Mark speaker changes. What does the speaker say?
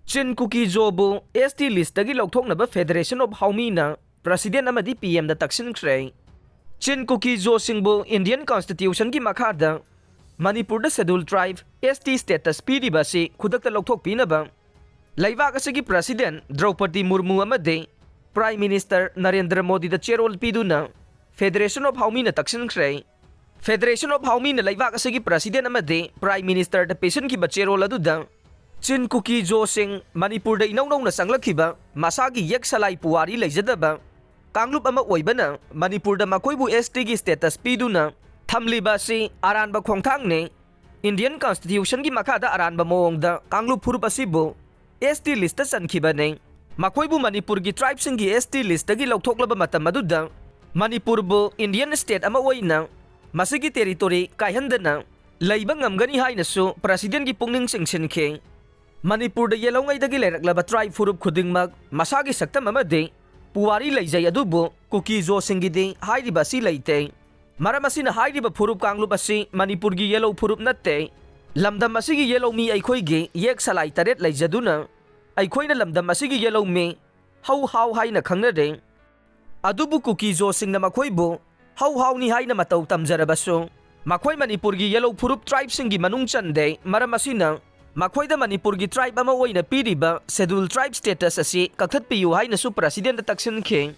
Speaker 1: Chin Kuki Zobu ST list dagi lawthoknaba Federation of Haumi na President amadi PM da taksinkhre. Chin Kuki Zo singbu Indian Constitution gi makhada Manipur da Scheduled Tribe ST status piriba si khudakta lawthokpinaba. Laibak asigi President Draupadi Murmu amadi Prime Minister Narendra Modi da chairol piduna Federation of Haumi na taksinkhre. Federation of Haumi na laibak asigi President amadi Prime Minister da patient ki chairol aduda Chin Kuki Zo Singh Manipur da inaw na sanglakhiba masagi yek salai puwari leijadaba Kanglup ama oibana Manipur da makoibu ST gi status piduna thamliba si aranba khongthang ne Indian Constitution gi makhada aranba moong da Kanglup phurup asibu ST list sankhiba ne makoibu Manipur gi tribe sing gi ST list gi lawthoklaba matam aduda Manipur bu Indian state ama oina masigi territory kaihandana leiba ngamgani haina su president gi pungning singsinkhe Manipur da yelongai dagi leraklaba tribe furup khudingmak masagi saktam amade puwari leijai adubu Kuki Zo singidi hairiba si leite maram asina hairiba furup kanglup asi Manipur gi yellow furup natte lamdam asigi yellow mi aikoi gi yek salai taret leijaduna aikoina lamdam asigi yellow mi hau haina khangnare adubu Kuki Zo singna makoibu hau ni haina matau tamjarabasu makoi Manipur gi yellow furup tribe singi manung chande maram asina Makoida Manipur gi tribe ama oina piriba scheduled tribe status asi kakhat piyu haina su president da taksin khe